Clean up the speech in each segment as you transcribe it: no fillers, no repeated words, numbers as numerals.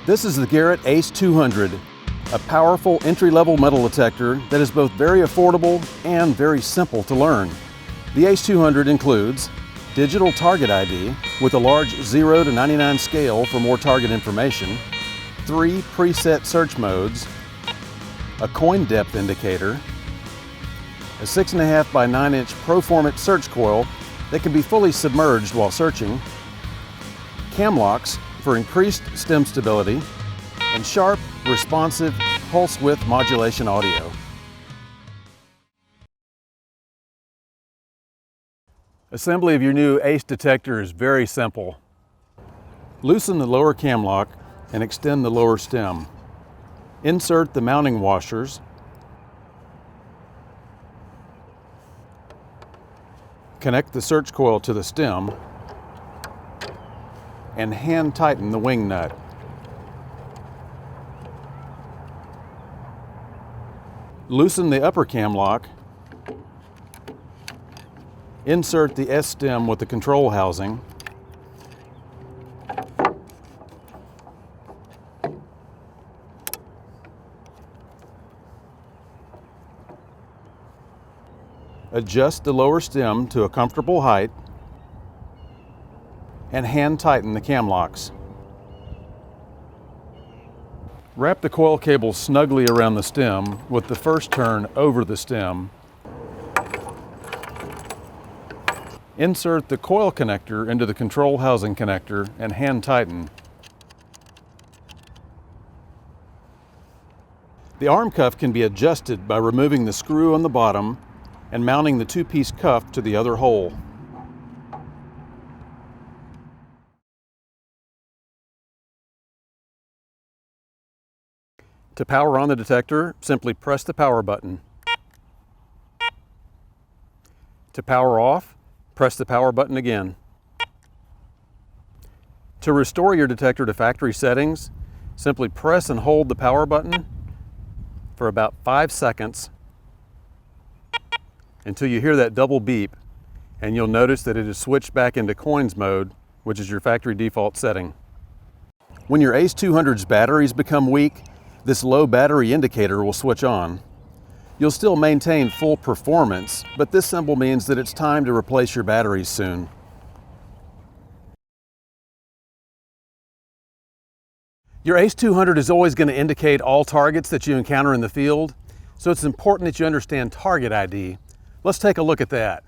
This is the Garrett ACE 200, a powerful entry-level metal detector that is both very affordable and very simple to learn. The ACE 200 includes digital target ID with a large 0 to 99 scale for more target information, 3 preset search modes, a coin depth indicator, a 6.5 by 9 inch Proformant search coil that can be fully submerged while searching, cam locks for increased stem stability, and sharp, responsive pulse width modulation audio. Assembly of your new ACE detector is very simple. Loosen the lower cam lock and extend the lower stem. Insert the mounting washers. Connect the search coil to the stem and hand tighten the wing nut. Loosen the upper cam lock. Insert the S stem with the control housing. Adjust the lower stem to a comfortable height and hand tighten the cam locks. Wrap the coil cable snugly around the stem with the first turn over the stem. Insert the coil connector into the control housing connector and hand tighten. The arm cuff can be adjusted by removing the screw on the bottom and mounting the two-piece cuff to the other hole. To power on the detector, simply press the power button. To power off, press the power button again. To restore your detector to factory settings, simply press and hold the power button for about 5 seconds until you hear that double beep, and you'll notice that it is switched back into coins mode, which is your factory default setting. When your ACE 200's batteries become weak, this low battery indicator will switch on. You'll still maintain full performance, but this symbol means that it's time to replace your batteries soon. Your ACE 200 is always going to indicate all targets that you encounter in the field, so it's important that you understand target ID. Let's take a look at that.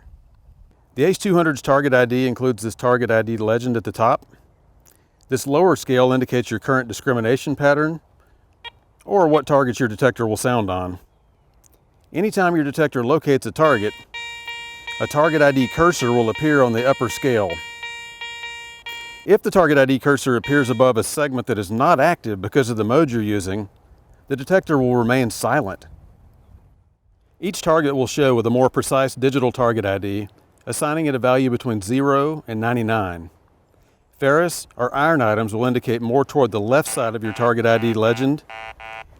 The ACE 200's target ID includes this target ID legend at the top. This lower scale indicates your current discrimination pattern, or what targets your detector will sound on. Anytime your detector locates a target ID cursor will appear on the upper scale. If the target ID cursor appears above a segment that is not active because of the mode you're using, the detector will remain silent. Each target will show with a more precise digital target ID, assigning it a value between 0 and 99. Ferrous or iron items will indicate more toward the left side of your target ID legend,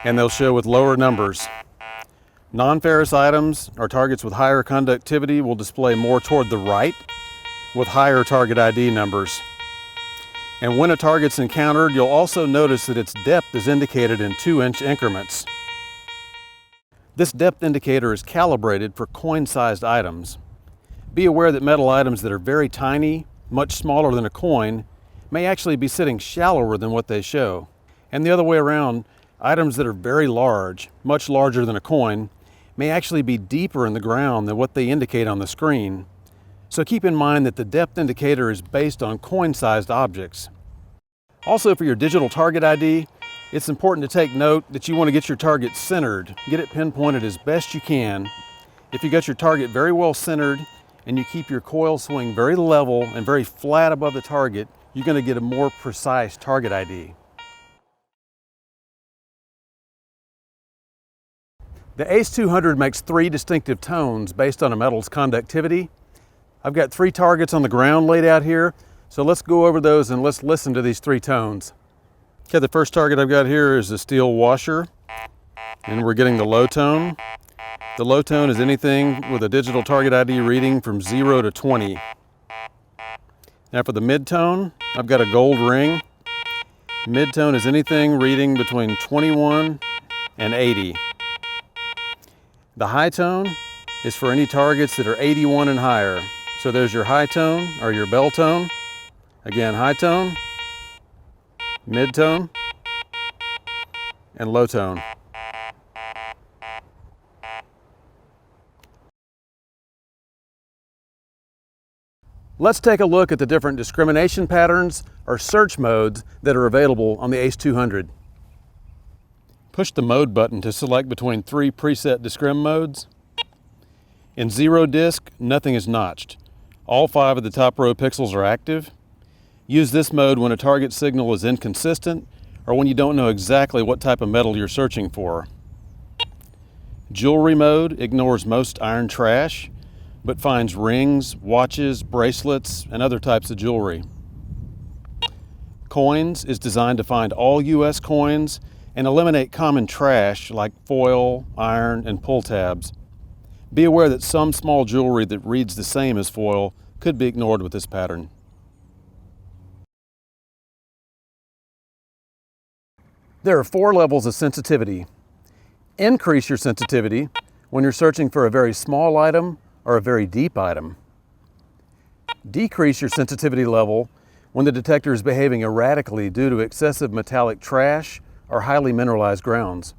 and they'll show with lower numbers. Non-ferrous items or targets with higher conductivity will display more toward the right with higher target ID numbers. And when a target's encountered, you'll also notice that its depth is indicated in 2-inch increments. This depth indicator is calibrated for coin-sized items. Be aware that metal items that are very tiny, much smaller than a coin, may actually be sitting shallower than what they show. And the other way around, items that are very large, much larger than a coin, may actually be deeper in the ground than what they indicate on the screen. So keep in mind that the depth indicator is based on coin-sized objects. Also, for your digital target ID, it's important to take note that you want to get your target centered, get it pinpointed as best you can. If you got your target very well centered and you keep your coil swing very level and very flat above the target, you're going to get a more precise target ID. The ACE 200 makes 3 distinctive tones based on a metal's conductivity. I've got 3 targets on the ground laid out here, so let's go over those and let's listen to these 3 tones. Okay, the first target I've got here is a steel washer, and we're getting the low tone. The low tone is anything with a digital target ID reading from 0 to 20. Now for the mid-tone, I've got a gold ring, Mid-tone is anything reading between 21 and 80. The high tone is for any targets that are 81 and higher. So there's your high tone or your bell tone. Again, high tone, mid-tone, and low tone. Let's take a look at the different discrimination patterns or search modes that are available on the ACE 200. Push the mode button to select between 3 preset discrim modes. In zero disk, nothing is notched. All 5 of the top row pixels are active. Use this mode when a target signal is inconsistent or when you don't know exactly what type of metal you're searching for. Jewelry mode ignores most iron trash, but finds rings, watches, bracelets, and other types of jewelry. Coins is designed to find all U.S. coins and eliminate common trash like foil, iron, and pull tabs. Be aware that some small jewelry that reads the same as foil could be ignored with this pattern. There are 4 levels of sensitivity. Increase your sensitivity when you're searching for a very small item or a very deep item. Decrease your sensitivity level when the detector is behaving erratically due to excessive metallic trash or highly mineralized grounds.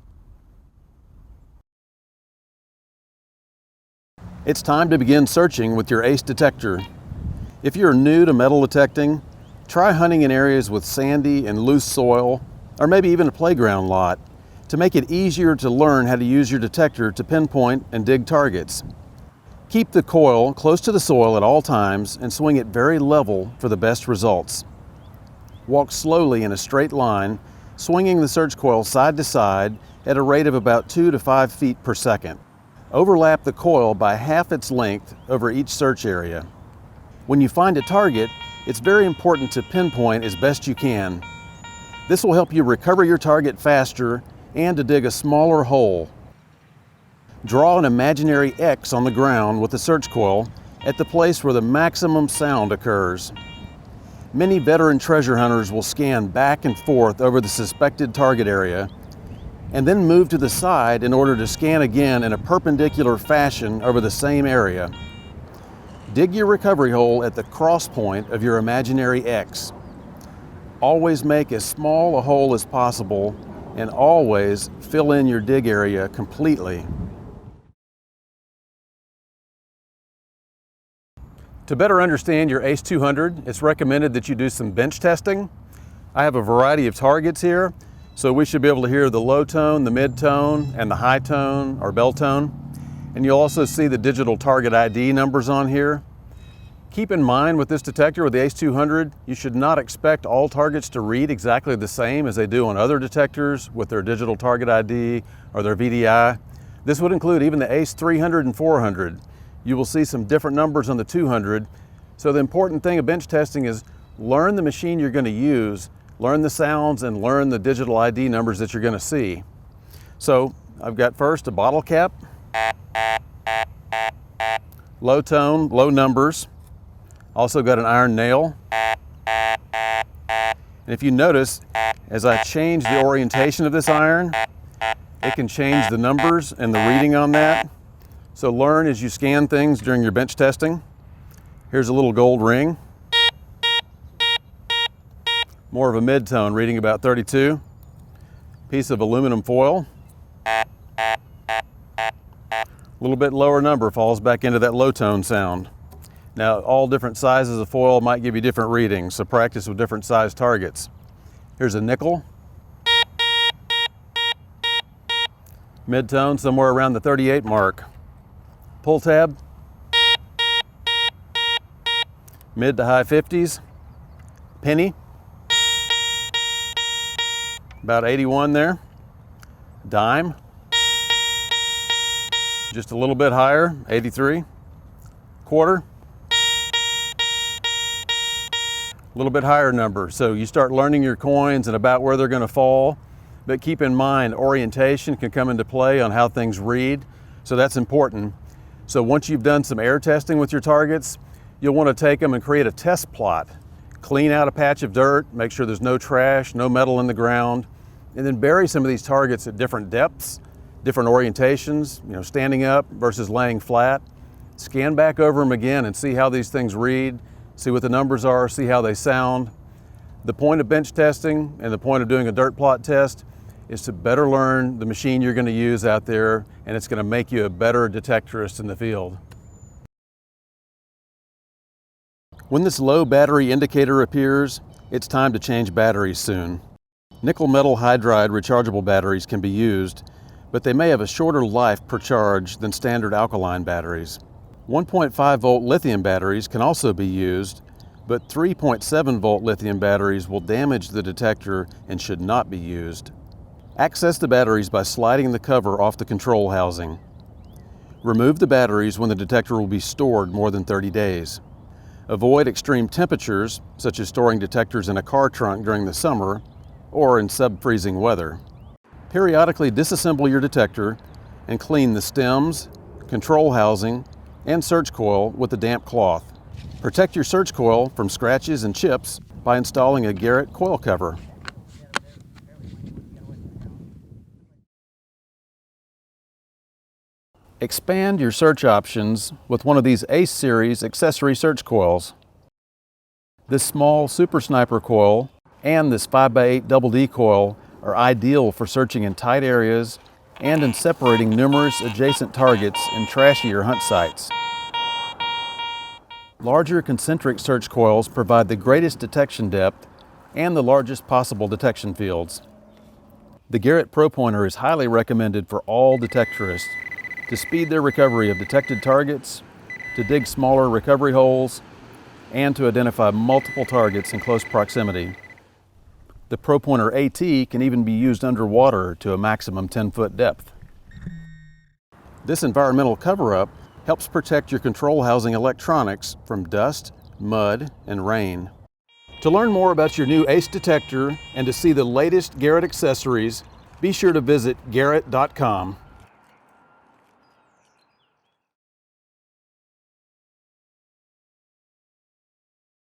It's time to begin searching with your ACE detector. If you're new to metal detecting, try hunting in areas with sandy and loose soil, or maybe even a playground lot, to make it easier to learn how to use your detector to pinpoint and dig targets. Keep the coil close to the soil at all times and swing it very level for the best results. Walk slowly in a straight line, swinging the search coil side to side at a rate of about 2 to 5 feet per second. Overlap the coil by half its length over each search area. When you find a target, it's very important to pinpoint as best you can. This will help you recover your target faster and to dig a smaller hole. Draw an imaginary X on the ground with the search coil at the place where the maximum sound occurs. Many veteran treasure hunters will scan back and forth over the suspected target area and then move to the side in order to scan again in a perpendicular fashion over the same area. Dig your recovery hole at the cross point of your imaginary X. Always make as small a hole as possible and always fill in your dig area completely. To better understand your ACE 200, it's recommended that you do some bench testing. I have a variety of targets here, so we should be able to hear the low tone, the mid tone, and the high tone or bell tone. And you'll also see the digital target ID numbers on here. Keep in mind with this detector, with the ACE 200, you should not expect all targets to read exactly the same as they do on other detectors with their digital target ID or their VDI. This would include even the ACE 300 and 400. You will see some different numbers on the 200. So the important thing of bench testing is learn the machine you're going to use, learn the sounds, and learn the digital ID numbers that you're going to see. So I've got first a bottle cap, low tone, low numbers. Also got an iron nail. And if you notice, as I change the orientation of this iron, it can change the numbers and the reading on that. So learn as you scan things during your bench testing. Here's a little gold ring. More of a mid-tone, reading about 32. Piece of aluminum foil. A little bit lower number, falls back into that low tone sound. Now, all different sizes of foil might give you different readings, so practice with different size targets. Here's a nickel. Mid-tone, somewhere around the 38 mark. Pull tab. Mid to high 50s. Penny. About 81 there. Dime. Just a little bit higher, 83. Quarter. A little bit higher number. So you start learning your coins and about where they're going to fall. But keep in mind, orientation can come into play on how things read. So that's important. So once you've done some air testing with your targets, you'll want to take them and create a test plot. Clean out a patch of dirt, make sure there's no trash, no metal in the ground, and then bury some of these targets at different depths, different orientations, standing up versus laying flat. Scan back over them again and see how these things read, see what the numbers are, see how they sound. The point of bench testing and the point of doing a dirt plot test is to better learn the machine you're going to use out there, and it's going to make you a better detectorist in the field. When this low battery indicator appears, it's time to change batteries soon. Nickel metal hydride rechargeable batteries can be used, but they may have a shorter life per charge than standard alkaline batteries. 1.5 volt lithium batteries can also be used, but 3.7 volt lithium batteries will damage the detector and should not be used. Access the batteries by sliding the cover off the control housing. Remove the batteries when the detector will be stored more than 30 days. Avoid extreme temperatures, such as storing detectors in a car trunk during the summer or in sub-freezing weather. Periodically disassemble your detector and clean the stems, control housing, and search coil with a damp cloth. Protect your search coil from scratches and chips by installing a Garrett coil cover. Expand your search options with one of these ACE series accessory search coils. This small Super Sniper coil and this 5x8 Double D coil are ideal for searching in tight areas and in separating numerous adjacent targets in trashier hunt sites. Larger concentric search coils provide the greatest detection depth and the largest possible detection fields. The Garrett Pro Pointer is highly recommended for all detectorists to speed their recovery of detected targets, to dig smaller recovery holes, and to identify multiple targets in close proximity. The Pro Pointer AT can even be used underwater to a maximum 10-foot depth. This environmental cover-up helps protect your control housing electronics from dust, mud, and rain. To learn more about your new ACE detector and to see the latest Garrett accessories, be sure to visit garrett.com.